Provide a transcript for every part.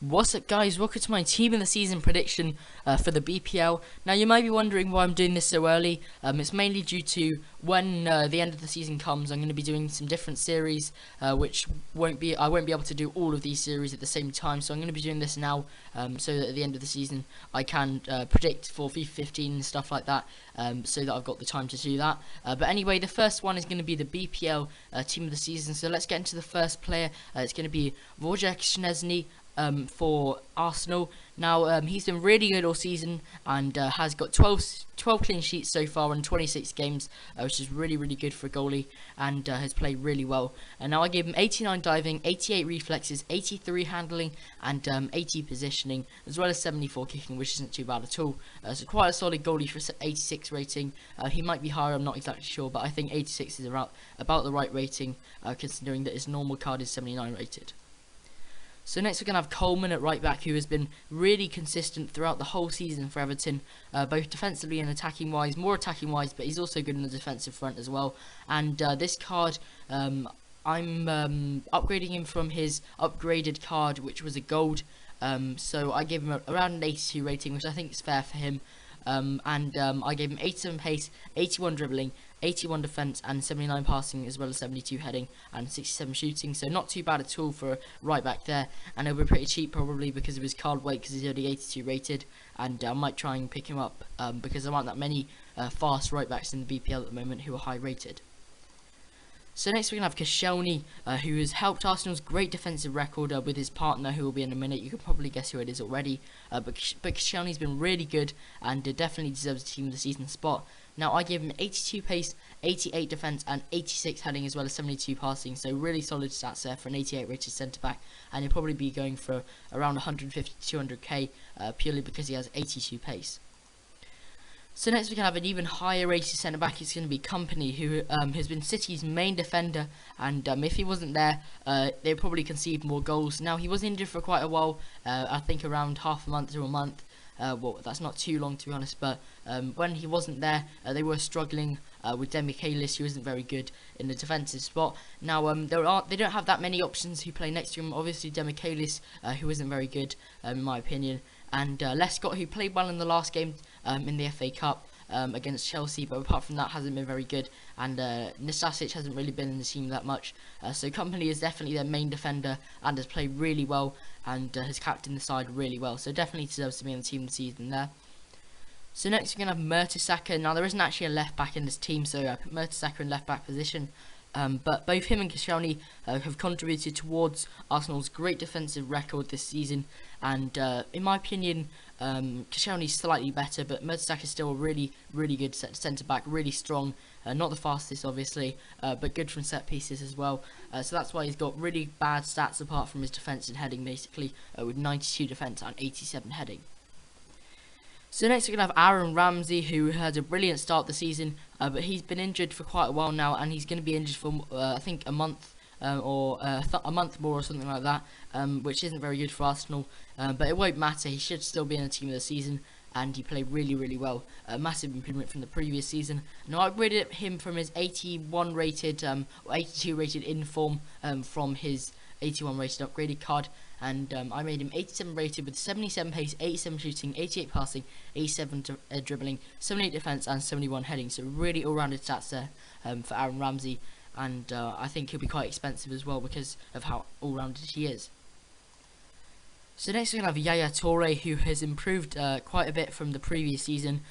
What's up, guys? Welcome to my team of the season prediction for the BPL. Now, you might be wondering why I'm doing this so early. It's mainly due to when the end of the season comes, I'm going to be doing some different series, which I won't be able to do all of these series at the same time. So I'm going to be doing this now, so that at the end of the season I can predict for FIFA 15 and stuff like that, so that I've got the time to do that. But anyway, the first one is going to be the BPL team of the season. So let's get into the first player. It's going to be Wojciech Szczesny. For Arsenal. Now, he's been really good all season and has got 12 clean sheets so far in 26 games, which is really good for a goalie, and has played really well. And now I gave him 89 diving, 88 reflexes, 83 handling, and 80 positioning, as well as 74 kicking, which isn't too bad at all. So quite a solid goalie for 86 rating. He might be higher, I'm not exactly sure, but I think 86 is about the right rating, considering that his normal card is 79 rated. So next we're going to have Coleman at right back, who has been really consistent throughout the whole season for Everton, both defensively and attacking wise, more attacking wise, but he's also good in the defensive front as well. And this card, I'm upgrading him from his upgraded card, which was a gold, so I gave him around an 82 rating, which I think is fair for him. I gave him 87 pace, 81 dribbling, 81 defence and 79 passing, as well as 72 heading and 67 shooting, so not too bad at all for a right back there. And he'll be pretty cheap probably because of his card weight, because he's only 82 rated, and I might try and pick him up because there aren't that many fast right backs in the BPL at the moment who are high rated. So next we're going to have Koscielny, who has helped Arsenal's great defensive record with his partner, who will be in a minute. You can probably guess who it is already, but Koscielny's been really good and definitely deserves a team of the season spot. Now, I gave him 82 pace, 88 defence and 86 heading, as well as 72 passing, so really solid stats there for an 88 rated centre back, and he'll probably be going for around 150 to 200k purely because he has 82 pace. So next we can have an even higher rated centre back. It's going to be Company, who has been City's main defender, and if he wasn't there, they'd probably concede more goals. Now, he was injured for quite a while, I think around half a month to a month. Well, that's not too long to be honest, but when he wasn't there, they were struggling with Demichelis, who isn't very good in the defensive spot. Now, they don't have that many options who play next to him. Obviously, Demichelis, who isn't very good in my opinion, and Lescott, who played well in the last game in the FA Cup against Chelsea, but apart from that hasn't been very good, and Nastasic hasn't really been in the team that much, so Company is definitely their main defender and has played really well and has captained the side really well, so definitely deserves to be on the team of the season there. So next we're going to have Mertesacker. Now, there isn't actually a left back in this team, so I put Mertesacker in left back position. But both him and Koscielny have contributed towards Arsenal's great defensive record this season, and in my opinion, Koscielny's slightly better, but Mertesacker is still a really good centre back, really strong, not the fastest obviously, but good from set pieces as well. So that's why he's got really bad stats apart from his defence and heading, basically, with 92 defence and 87 heading. So next we're going to have Aaron Ramsey, who had a brilliant start the season, but he's been injured for quite a while now, and he's going to be injured for I think a month or a month more or something like that, which isn't very good for Arsenal, but it won't matter. He should still be in the team of the season, and he played really well. A massive improvement from the previous season. Now, I upgraded him from his 81 rated or 82 rated inform from his 81 rated upgraded card, and I made him 87 rated with 77 pace, 87 shooting, 88 passing, 87 dribbling, 78 defence and 71 heading, so really all-rounded stats there for Aaron Ramsey, and I think he'll be quite expensive as well because of how all-rounded he is. So next we're going to have Yaya Toure, who has improved quite a bit from the previous season.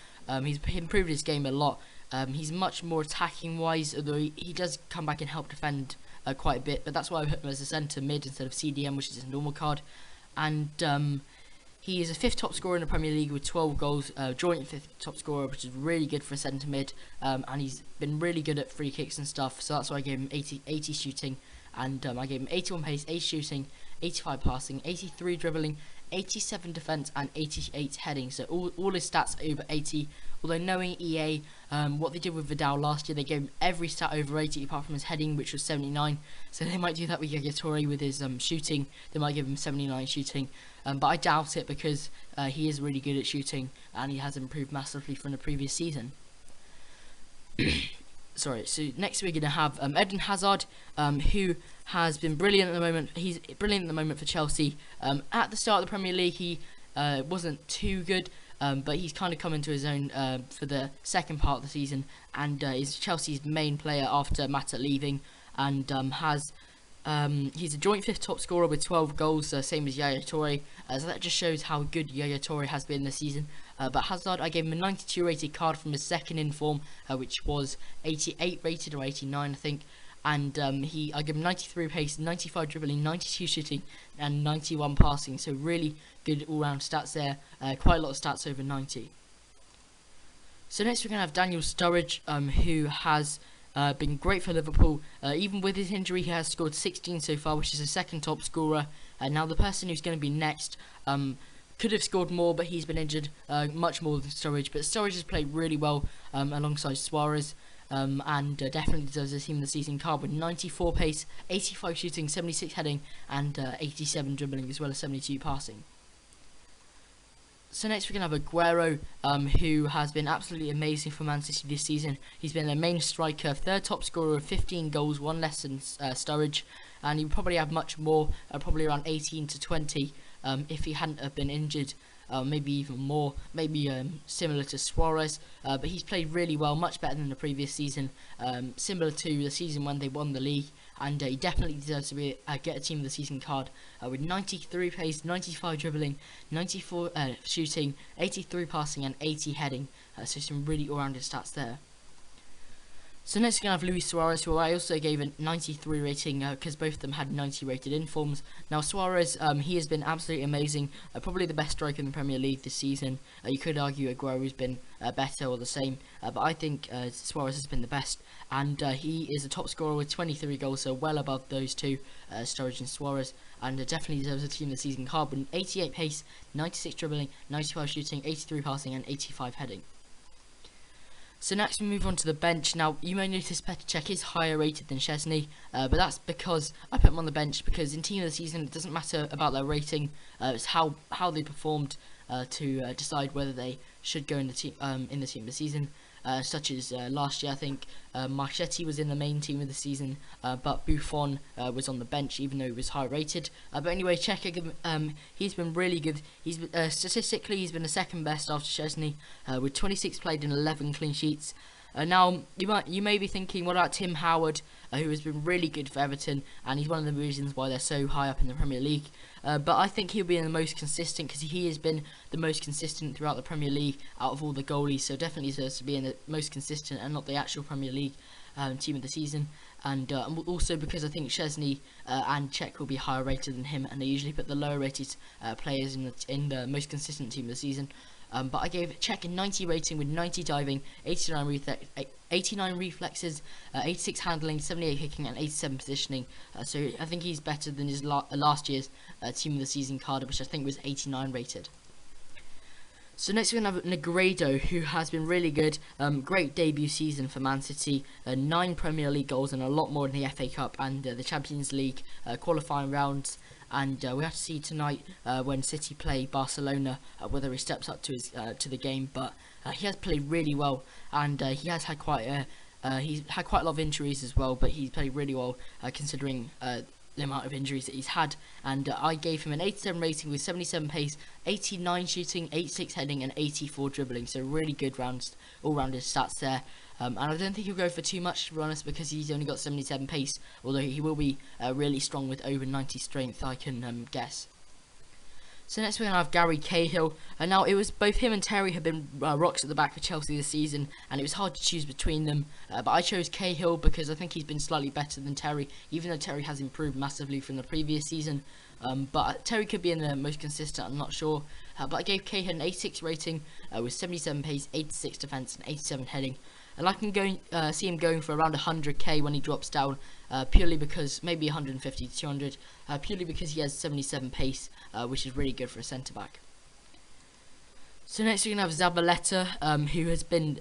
He's improved his game a lot. He's much more attacking wise, although he does come back and help defend quite a bit, but that's why I put him as a centre mid instead of CDM, which is his normal card. And he is a 5th top scorer in the Premier League with 12 goals, joint 5th top scorer, which is really good for a centre mid, and he's been really good at free kicks and stuff, so that's why I gave him 80 shooting, and I gave him 81 pace, 80 shooting, 85 passing, 83 dribbling, 87 defence and 88 heading, so all his stats over 80. Although knowing EA, what they did with Vidal last year, they gave him every stat over 80 apart from his heading, which was 79, so they might do that with Yaya Toure with his shooting. They might give him 79 shooting, but I doubt it because he is really good at shooting and he has improved massively from the previous season. So next we're going to have Eden Hazard, who has been brilliant at the moment. He's brilliant at the moment for Chelsea. At the start of the Premier League, he wasn't too good, but he's kind of come into his own for the second part of the season, and is Chelsea's main player after Mata leaving, and he's a joint 5th top scorer with 12 goals, same as Yaya Toure, so that just shows how good Yaya Toure has been this season. But Hazard, I gave him a 92 rated card from his second in form, which was 88 rated or 89 I think, and I gave him 93 pace, 95 dribbling, 92 shooting and 91 passing, so really good all-round stats there, quite a lot of stats over 90. So next we're going to have Daniel Sturridge, who has been great for Liverpool. Even with his injury, he has scored 16 so far, which is the second top scorer. Now the person who's going to be next could have scored more, but he's been injured much more than Sturridge. But Sturridge has played really well alongside Suarez, and definitely deserves a team of the season card with 94 pace, 85 shooting, 76 heading, and 87 dribbling, as well as 72 passing. So next we're going to have Aguero, who has been absolutely amazing for Man City this season. He's been their main striker, 3rd top scorer with 15 goals, 1 less than Sturridge, and he would probably have much more, probably around 18 to 20 if he hadn't have been injured, maybe even more, maybe similar to Suarez, but he's played really well, much better than the previous season, similar to the season when they won the league. And he definitely deserves to be get a team of the season card with 93 pace, 95 dribbling, 94 shooting, 83 passing and 80 heading, so some really all-rounded stats there. So next we're going to have Luis Suarez, who I also gave a 93 rating because both of them had 90 rated informs. Now Suarez, he has been absolutely amazing, probably the best striker in the Premier League this season. You could argue Aguero's been better or the same, but I think Suarez has been the best, and he is a top scorer with 23 goals, so well above those two, Sturridge and Suarez, and definitely deserves a team of the season card with 88 pace, 96 dribbling, 95 shooting, 83 passing and 85 heading. So next we move on to the bench. Now you may notice Petr Cech is higher rated than Szczesny, but that's because I put him on the bench because in team of the season it doesn't matter about their rating, it's how they performed to decide whether they should go in the team of the season. Such as last year, I think Marchetti was in the main team of the season, but Buffon was on the bench even though he was high rated. But anyway, Cech, he's been really good. He's statistically he's been the second best after Szczesny, with 26 played and 11 clean sheets. Now you may be thinking, what about Tim Howard, who has been really good for Everton, and he's one of the reasons why they're so high up in the Premier League. But I think he'll be the most consistent because he has been the most consistent throughout the Premier League out of all the goalies. So definitely deserves to be in the most consistent and not the actual Premier League team of the season. And also because I think Szczesny and Cech will be higher rated than him, and they usually put the lower rated players in the most consistent team of the season. But I gave Cech a 90 rating with 90 diving, 89 reflexes, 86 handling, 78 kicking and 87 positioning. So I think he's better than his last year's team of the season card, which I think was 89 rated. So next we're going to have Negredo, who has been really good. Great debut season for Man City. 9 Premier League goals and a lot more in the FA Cup and the Champions League qualifying rounds. And we have to see tonight when City play Barcelona whether he steps up to his to the game. But he has played really well, and he has had quite a lot of injuries as well. But he's played really well considering the amount of injuries that he's had. And I gave him an 87 rating with 77 pace, 89 shooting, 86 heading, and 84 dribbling. So really good all-rounded stats there. And I don't think he'll go for too much, to be honest, because he's only got 77 pace, although he will be really strong with over 90 strength, I can guess. So next we're going to have Gary Cahill, and now it was both him and Terry have been rocks at the back for Chelsea this season, and it was hard to choose between them, but I chose Cahill because I think he's been slightly better than Terry, even though Terry has improved massively from the previous season. But Terry could be in the most consistent, I'm not sure. But I gave Cahill an 86 rating with 77 pace, 86 defence and 87 heading. And I can see him going for around 100k when he drops down, purely because, maybe 150 to 200, purely because he has 77 pace, which is really good for a centre-back. So next we're going to have Zabaleta, who has been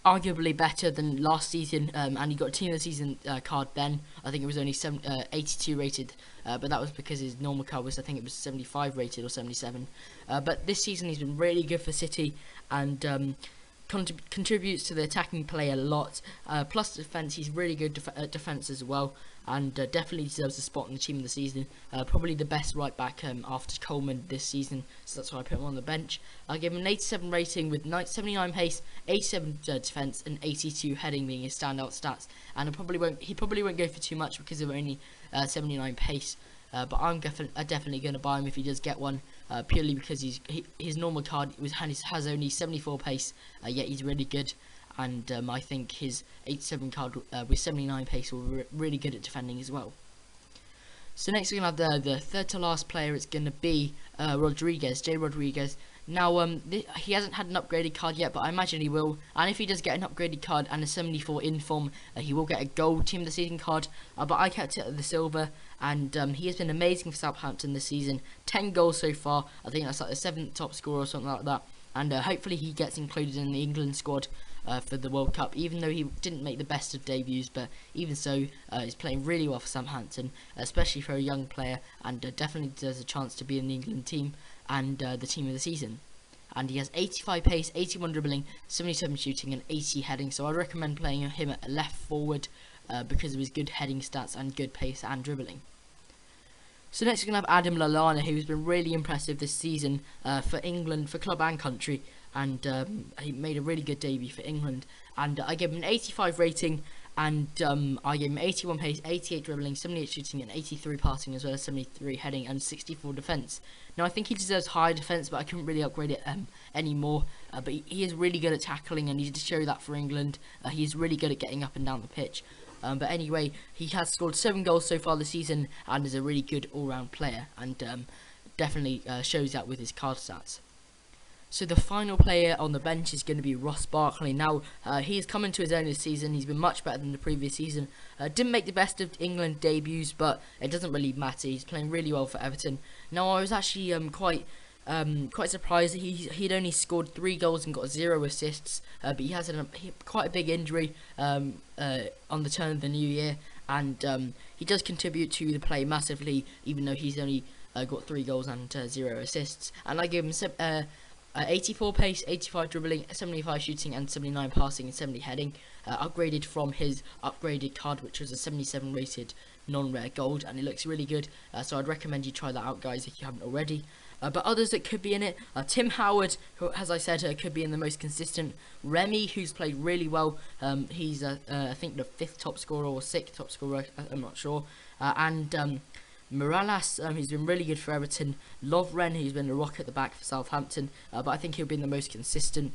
arguably better than last season, and he got a team of the season card then. I think it was only 82 rated, but that was because his normal card was, I think it was 75 rated or 77. But this season he's been really good for City, and contributes to the attacking play a lot. Plus defense, he's really good at defense as well, and definitely deserves a spot in the team of the season. Probably the best right back after Coleman this season, so that's why I put him on the bench. I give him an 87 rating with 79 pace, 87 defense, and 82 heading being his standout stats. And he probably won't go for too much because of only 79 pace. But I'm definitely going to buy him if he does get one, purely because his normal card has only 74 pace, yet he's really good. And I think his 87 card with 79 pace will be really good at defending as well. So next we're going to have the third to last player. It's going to be J. Rodriguez. Now, he hasn't had an upgraded card yet, but I imagine he will. And if he does get an upgraded card and a 74 inform, he will get a gold team of the season card. But I kept it at the silver, and he has been amazing for Southampton this season. 10 goals so far. I think that's like the 7th top scorer or something like that. And hopefully he gets included in the England squad for the World Cup, even though he didn't make the best of debuts. But even so, he's playing really well for Southampton, especially for a young player, and definitely deserves a chance to be in the England team and the team of the season. And he has 85 pace, 81 dribbling, 77 shooting, and 80 heading. So I'd recommend playing him at left forward because of his good heading stats and good pace and dribbling. So next we're going to have Adam Lallana, who's been really impressive this season for England, for club and country, and he made a really good debut for England. And I gave him an 85 rating, and I gave him 81 pace, 88 dribbling, 78 shooting, and 83 passing, as well as 73 heading and 64 defence. Now I think he deserves higher defence, but I couldn't really upgrade it anymore. But he is really good at tackling, and he did show that for England. He's really good at getting up and down the pitch. But anyway, he has scored 7 goals so far this season and is a really good all-round player, and definitely shows that with his card stats. So the final player on the bench is going to be Ross Barkley. Now, he has come into his own this season. He's been much better than the previous season. Didn't make the best of England debuts, but it doesn't really matter. He's playing really well for Everton. Now, I was actually quite surprised that he'd only scored 3 goals and got 0 assists, but he has quite a big injury on the turn of the new year, and he does contribute to the play massively, even though he's only got 3 goals and 0 assists. And I give him 84 pace, 85 dribbling, 75 shooting, and 79 passing and 70 heading, upgraded from his upgraded card, which was a 77 rated non-rare gold, and it looks really good. So I'd recommend you try that out, guys, if you haven't already. But others that could be in it, Tim Howard, who, as I said, could be in the most consistent. Remy, who's played really well. He's I think the 5th top scorer or 6th top scorer, I'm not sure. And Morales, who's been really good for Everton. Lovren, who's been a rock at the back for Southampton, but I think he'll be the most consistent.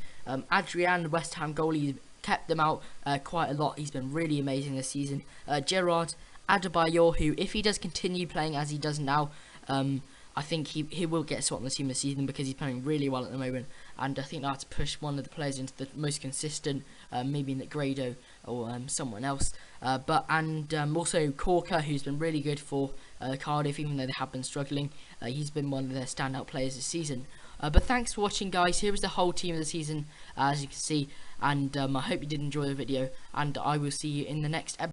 Adrian, West Ham goalie, kept them out quite a lot. He's been really amazing this season. Gerard Adebayor, who, if he does continue playing as he does now, I think he will get a spot on the team this season because he's playing really well at the moment, and I think they'll have to push one of the players into the most consistent, maybe Negredo or someone else. Also Corker, who's been really good for Cardiff, even though they have been struggling. He's been one of their standout players this season. But thanks for watching, guys. Here is the whole team of the season, as you can see, and I hope you did enjoy the video, and I will see you in the next episode.